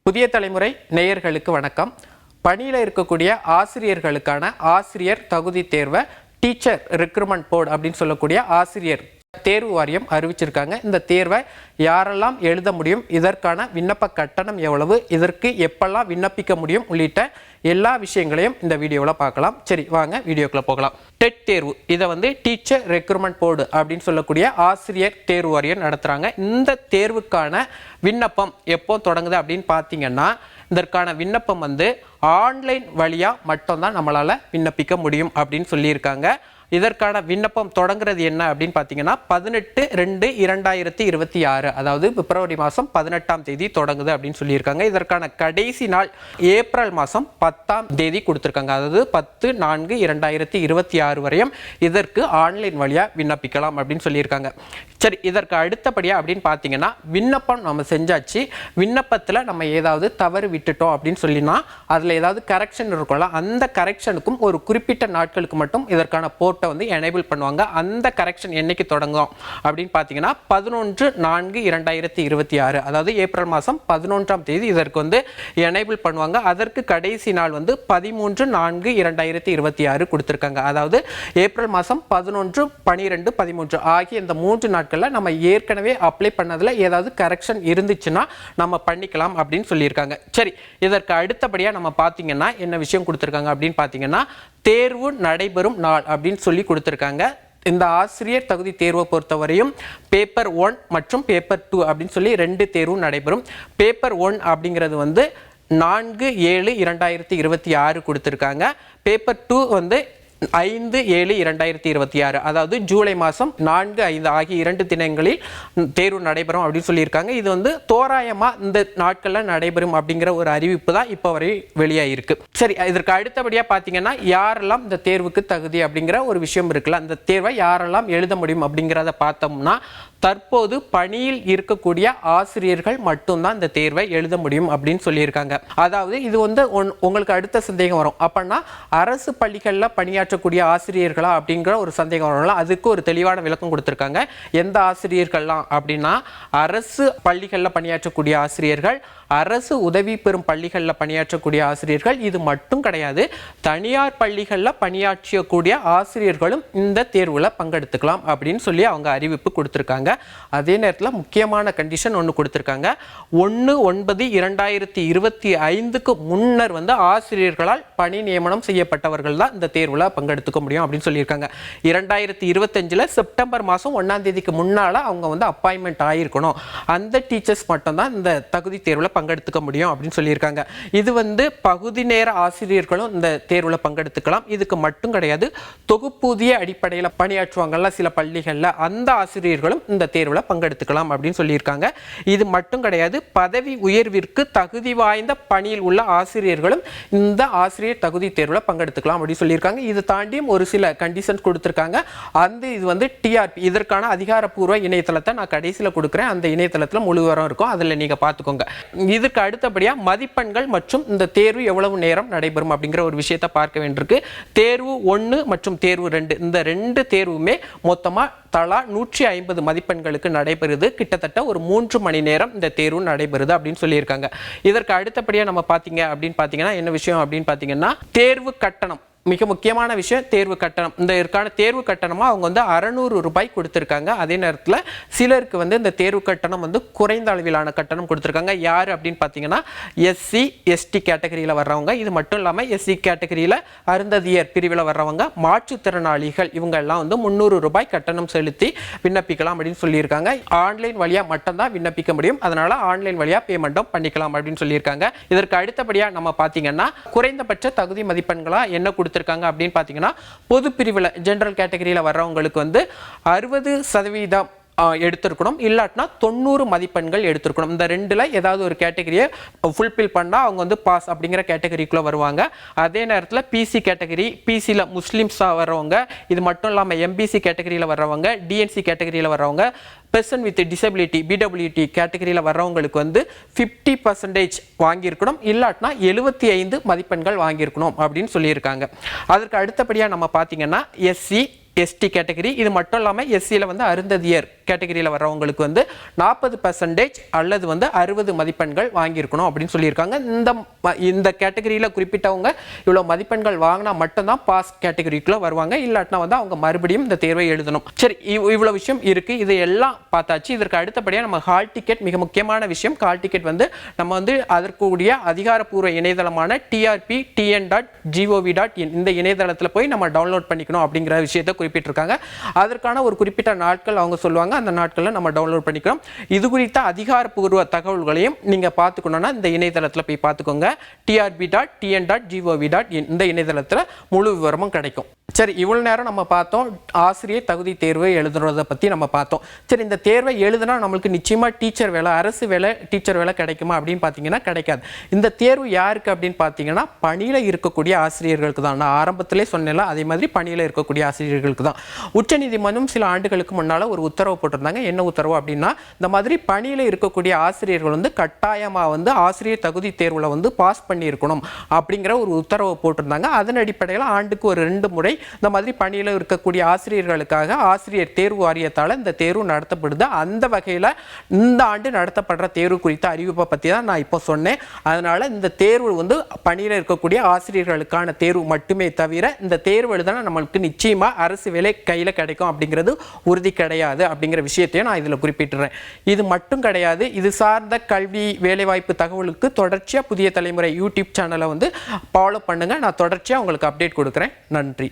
புதிய தலைமுறை நேயர்களுக்கு வணக்கம். பணியில் இருக்கக்கூடிய ஆசிரியர்களுக்கான ஆசிரியர் தகுதி தேர்வை டீச்சர் ரெக்ரூட்மெண்ட் போர்டு அப்படின்னு சொல்லக்கூடிய ஆசிரியர் தேர்வு வாரியம் அறிவிச்சிருக்காங்க. இந்த தேர்வை யாரெல்லாம் எழுத முடியும், இதற்கான விண்ணப்ப கட்டணம் எவ்வளவு, இதற்கு எப்பெல்லாம் விண்ணப்பிக்க முடியும் உள்ளிட்ட எல்லா விஷயங்களையும் இந்த வீடியோவில் பார்க்கலாம். சரி, வாங்க வீடியோக்குள்ள போகலாம். டெட் தேர்வு, இதை டீச்சர் ரெக்ரூட்மெண்ட் போர்டு அப்படின்னு சொல்லக்கூடிய ஆசிரியர் தேர்வு வாரியம் நடத்துகிறாங்க. இந்த தேர்வுக்கான விண்ணப்பம் எப்போ தொடங்குது அப்படின்னு பார்த்தீங்கன்னா, இதற்கான விண்ணப்பம் ஆன்லைன் வழியாக மட்டும்தான் நம்மளால் விண்ணப்பிக்க முடியும் அப்படின்னு சொல்லியிருக்காங்க. இதற்கான விண்ணப்பம் தொடங்குறது என்ன அப்படின்னு பார்த்தீங்கன்னா 18/2/2026, அதாவது பிப்ரவரி மாதம் 18ஆம் தேதி தொடங்குது அப்படின்னு சொல்லியிருக்காங்க. இதற்கான கடைசி நாள் ஏப்ரல் மாதம் 10ஆம் தேதி கொடுத்துருக்காங்க. அதாவது 10/4/2026 வரையும் இதற்கு ஆன்லைன் வழியாக விண்ணப்பிக்கலாம் அப்படின்னு சொல்லியிருக்காங்க. சரி, இதற்கு அடுத்தபடியாக அப்படின்னு பார்த்தீங்கன்னா, விண்ணப்பம் நம்ம செஞ்சாச்சு. விண்ணப்பத்தில் நம்ம ஏதாவது தவறு விட்டுட்டோம் அப்படின்னு சொல்லினா அதில் ஏதாவது கரெக்ஷன் இருக்கும்ல, அந்த கரெக்ஷனுக்கும் ஒரு குறிப்பிட்ட நாட்களுக்கு மட்டும் இதற்கான போர்ட்டை எனேபிள் பண்ணுவாங்க. அந்த கரெக்ஷன் என்னைக்கு தொடங்கும் அப்படின்னு பார்த்தீங்கன்னா 11/4/2026, அதாவது ஏப்ரல் மாதம் 11ஆம் தேதி இதற்கு எனேபிள் பண்ணுவாங்க. அதற்கு கடைசி நாள் 13/4/2026 கொடுத்துருக்காங்க. அதாவது ஏப்ரல் மாதம் 11, 12, 13 ஆகிய இந்த 3 நாட்களில் நம்ம ஏற்கனவே அப்ளை பண்ணதில் ஏதாவது கரெக்ஷன் இருந்துச்சுன்னா நம்ம பண்ணிக்கலாம் அப்படின்னு சொல்லியிருக்காங்க. சரி, இதற்கு அடுத்தபடியாக நம்ம பார்த்தீங்கன்னா என்ன விஷயம் கொடுத்துருக்காங்க அப்படின்னு பார்த்தீங்கன்னா, தேர்வு நடைபெறும் நாள் அப்படின்னு சொல்லி கொடுத்துருக்காங்க. இந்த ஆசிரியர் தகுதி தேர்வை பொறுத்தவரையும் பேப்பர் 1 மற்றும் பேப்பர் 2 அப்படின்னு சொல்லி 2 தேர்வும் நடைபெறும். பேப்பர் 1 அப்படிங்கிறது 4/7/2026 கொடுத்துருக்காங்க. பேப்பர் 2 5/7/2026, அதாவது ஜூலை மாதம் 4, 5 ஆகிய 2 தினங்களில் தேர்வு நடைபெறும் அப்படின்னு சொல்லியிருக்காங்க. இது தோராயமாக இந்த நாட்களில் நடைபெறும் அப்படிங்கிற ஒரு அறிவிப்பு தான் இப்போ வரை வெளியாகிருக்கு. சரி, இதற்கு அடுத்தபடியாக பார்த்தீங்கன்னா, யாரெல்லாம் இந்த தேர்வுக்கு தகுதி அப்படிங்கிற ஒரு விஷயம் இருக்குல்ல, அந்த தேர்வை யாரெல்லாம் எழுத முடியும் அப்படிங்கிறத பார்த்தோம்னா, தற்போது பணியில் இருக்கக்கூடிய ஆசிரியர்கள் மட்டும்தான் இந்த தேர்வை எழுத முடியும் அப்படின்னு சொல்லியிருக்காங்க. அதாவது இது உங்களுக்கு அடுத்த சந்தேகம் வரும், அப்படின்னா அரசு பள்ளிகளில் பணியாற்றக்கூடிய ஆசிரியர்களா அப்படிங்கிற ஒரு சந்தேகம் வரும்ல, அதுக்கு ஒரு தெளிவான விளக்கம் கொடுத்துருக்காங்க. எந்த ஆசிரியர்கள்லாம் அப்படின்னா, அரசு பள்ளிகளில் பணியாற்றக்கூடிய ஆசிரியர்கள், அரசு உதவி பெறும் பள்ளிகளில் பணியாற்றக்கூடிய ஆசிரியர்கள், இது மட்டும் கிடையாது, தனியார் பள்ளிகளில் பணியாற்றக்கூடிய ஆசிரியர்களும் இந்த தேர்வில் பங்கெடுத்துக்கலாம் அப்படின்னு சொல்லி அவங்க அறிவிப்பு கொடுத்துருக்காங்க. அதே நேரத்தில் முக்கியமான கண்டிஷன் ஒன்று கொடுத்துருக்காங்க. 1/9/2025க்கு முன்னர் ஆசிரியர்களால் பணி நியமனம் செய்யப்பட்டவர்கள் தான் இந்த தேர்வில் பங்கெடுத்துக்க முடியும் அப்படின்னு சொல்லியிருக்காங்க. 2025 செப்டம்பர் மாதம் 1ஆம் தேதிக்கு முன்னால் அவங்க அப்பாயின்மெண்ட் ஆகிருக்கணும். அந்த டீச்சர்ஸ் மட்டும்தான் இந்த தகுதி தேர்வில் பங்கெடுத்துக்க முடியும் அப்படின்னு சொல்லியிருக்காங்க. இது பகுதி நேர ஆசிரியர்களும் இந்த தேர்வில் பங்கெடுத்துக்கலாம். இதுக்கு மட்டும் கிடையாது, தொகுப்பூதிய அடிப்படையில் பணியாற்றுவாங்கல்ல சில பள்ளிகளில், அந்த ஆசிரியர்களும் இந்த தேர்வில் பங்கெடுத்துக்கலாம் அப்படின்னு சொல்லியிருக்காங்க. இது மட்டும் கிடையாது, பதவி உயர்விற்கு தகுதி வாய்ந்த பணியில் உள்ள ஆசிரியர்களும் இந்த ஆசிரியர் தகுதி தேர்வில் பங்கெடுத்துக்கலாம் அப்படின்னு சொல்லியிருக்காங்க. இது தாண்டியும் ஒரு சில கண்டிஷன்ஸ் கொடுத்துருக்காங்க. இது டிஆர்பி, இதற்கான அதிகாரப்பூர்வ இணையதளத்தை நான் கடைசியில் கொடுக்குறேன். அந்த இணையதளத்தில் முழு விவரம் இருக்கும், அதில் நீங்கள் பார்த்துக்கோங்க. இதுக்கு அடுத்தபடியாக மதிப்பெண்கள் மற்றும் இந்த தேர்வு எவ்வளவு நேரம் நடைபெறும் அப்படிங்கிற ஒரு விஷயத்தை பார்க்க வேண்டியிருக்கு. தேர்வு 1 மற்றும் தேர்வு 2, இந்த 2 தேர்வுமே மொத்தமாக தலா 150 மதிப்பெண்களுக்கு நடைபெறுது. கிட்டத்தட்ட ஒரு 3 மணி நேரம் இந்த தேர்வு நடைபெறுது அப்படின்னு சொல்லியிருக்காங்க. இதற்கு அடுத்தபடியாக நம்ம பார்த்தீங்க அப்படின்னு பார்த்தீங்கன்னா என்ன விஷயம் அப்படின்னு பார்த்தீங்கன்னா, தேர்வு கட்டணம் மிக முக்கியமான விஷயம். தேர்வு கட்டணம், இந்த இதற்கான தேர்வு கட்டணமாக அவங்க 600 ரூபாய் கொடுத்துருக்காங்க. அதே நேரத்தில் சிலருக்கு இந்த தேர்வு கட்டணம் குறைந்த அளவிலான கட்டணம் கொடுத்துருக்காங்க. யார் அப்படின்னு பார்த்தீங்கன்னா, SC ST கேட்டகரியில் வர்றவங்க, இது மட்டும் இல்லாமல் SC கேட்டகரியில் அருந்ததியர் பிரிவில் வர்றவங்க, மாற்றுத்திறனாளிகள், இவங்க எல்லாம் 300 ரூபாய் கட்டணம் செலுத்தி விண்ணப்பிக்கலாம் அப்படின்னு சொல்லியிருக்காங்க. ஆன்லைன் வழியாக மட்டும்தான் விண்ணப்பிக்க முடியும், அதனால ஆன்லைன் வழியாக பேமெண்ட்டும் பண்ணிக்கலாம் அப்படின்னு சொல்லியிருக்காங்க. இதற்கு அடுத்தபடியாக நம்ம பார்த்தீங்கன்னா, குறைந்தபட்ச தகுதி மதிப்பெண்களாக என்ன கொடுத்துருக்காங்க அப்படின்னு பார்த்தீங்கன்னா, பொது பிரிவில் ஜெனரல் கேட்டகரியில் வர்றவங்களுக்கு 60% எடுத்திருக்கணும், இல்லாட்டினா 90 மதிப்பெண்கள் எடுத்திருக்கணும். இந்த 2ல் ஏதாவது ஒரு கேட்டகரியை ஃபுல்ஃபில் பண்ணால் அவங்க பாஸ் அப்படிங்கிற கேட்டகரிக்குள்ளே வருவாங்க. அதே நேரத்தில் பிசி கேட்டகரி, பிசியில் முஸ்லீம்ஸாக வர்றவங்க, இது மட்டும் இல்லாமல் MBC கேட்டகரியில் வர்றவங்க, DNC கேட்டகரியில் வர்றவங்க, பர்சன் வித் டிசபிலிட்டி BWT கேட்டகரியில் வர்றவங்களுக்கு 50% வாங்கியிருக்கணும், இல்லாட்டினா 75 மதிப்பெண்கள் வாங்கியிருக்கணும் அப்படின்னு சொல்லியிருக்காங்க. அதற்கு அடுத்தபடியாக நம்ம பார்த்தீங்கன்னா SC ST கேட்டகரி, இது மட்டும் இல்லாமல் SCயில் அருந்ததியர் கேட்டகரியில் வர்றவங்களுக்கு வந்து 40% அல்லது வந்து 60 மதிப்பெண்கள் வாங்கியிருக்கணும் அப்படின்னு சொல்லியிருக்காங்க. இந்த கேட்டகரியில் குறிப்பிட்டவங்க இவ்வளோ மதிப்பெண்கள் வாங்கினா மட்டும்தான் பாஸ் கேட்டகரிக்குள்ள வருவாங்க. இல்லாட்டினா வந்து அவங்க மறுபடியும் இந்த தேர்வை எழுதணும். சரி, இவ்வளோ விஷயம் இருக்கு. இது எல்லாம் பார்த்தாச்சு. இதற்கு அடுத்தபடியாக நம்ம ஹால் டிக்கெட் மிக முக்கியமான விஷயம். ஹால் டிக்கெட் வந்து நம்ம வந்து அதற்குரிய அதிகாரப்பூர்வ இணையதளமான trp.tn.gov.in இந்த இணையதளத்தில் போய் நம்ம டவுன்லோட் பண்ணிக்கணும் அப்படிங்கிற விஷயத்தை குறிப்பிட்டிருக்காங்க. அதற்கான ஒரு குறிப்பிட்ட நாட்கள் அவங்க சொல்லுவாங்க. அந்த நாட்களில் நம்ம டவுன்லோட் பண்ணிக்கிறோம். இது குறித்த அதிகாரப்பூர்வ தகவல்களையும் நீங்க பார்த்துக்கணும்னா இந்த இணையதளத்தில் போய் பார்த்துக்கோங்க. trp.tn.gov.in இந்த இணையதளத்தில் முழு விவரமும் கிடைக்கும். சரி, இவ்வளவு நேரம் நம்ம பார்த்தோம் ஆசிரியர் தகுதி தேர்வை எழுதுறதை பத்தி நம்ம பார்த்தோம். சரி, இந்த தேர்வை எழுதுனா நம்மளுக்கு நிச்சயமா டீச்சர் வேலை, அரசு வேலை, டீச்சர் வேலை கிடைக்குமா அப்படின்னு பார்த்தீங்கன்னா கிடைக்காது. இந்த தேர்வு யாருக்கு அப்படின்னு பார்த்தீங்கன்னா பணியில இருக்கக்கூடிய ஆசிரியர்களுக்கு தான். நான் ஆரம்பத்திலே சொன்னேன்ல, அதே மாதிரி பணியில இருக்கக்கூடிய ஆசிரியர்களுக்கு தான். உச்சநீதிமன்றம் சில ஆண்டுகளுக்கு முன்னால ஒரு உத்தரவு போட்டிருந்தாங்க. என்ன உத்தரவு அப்படின்னா, இந்த மாதிரி பணியில இருக்கக்கூடிய ஆசிரியர்கள் வந்து கட்டாயமா வந்து ஆசிரியர் தகுதி தேர்வுல வந்து பாஸ் பண்ணி இருக்கணும் அப்படிங்கிற ஒரு உத்தரவு போட்டிருந்தாங்க. அதன் அடிப்படையில் ஆண்டுக்கு ஒரு 2 முறை இந்த மாதிரி பணியில் இருக்கக்கூடிய ஆசிரியர்களுக்காக ஆசிரியர் தேர்வு வாரியத்தால் இந்த தேர்வு நடத்தப்படுது. அந்த வகையில் இந்த ஆண்டு நடத்தப்படுற தேர்வு குறித்த அறிவிப்பை பற்றி தான் நான் இப்போ சொன்னேன். அதனால இந்த தேர்வு வந்து பணியில் இருக்கக்கூடிய ஆசிரியர்களுக்கான தேர்வு மட்டுமே தவிர இந்த தேர்வு எழுதினா நம்மளுக்கு நிச்சயமா அரசு வேலை கையில் கிடைக்கும் அப்படிங்கிறது உறுதி கிடையாது அப்படிங்கிற விஷயத்தையும் நான் இதில் குறிப்பிட்டுறேன். இது மட்டும் கிடையாது. இது சார்ந்த கல்வி வேலைவாய்ப்பு தகவலுக்கு தொடர்ச்சியாக புதிய தலைமுறை யூடியூப் சேனலை வந்து ஃபாலோ பண்ணுங்க. நான் தொடர்ச்சியாக உங்களுக்கு அப்டேட் கொடுக்குறேன். நன்றி.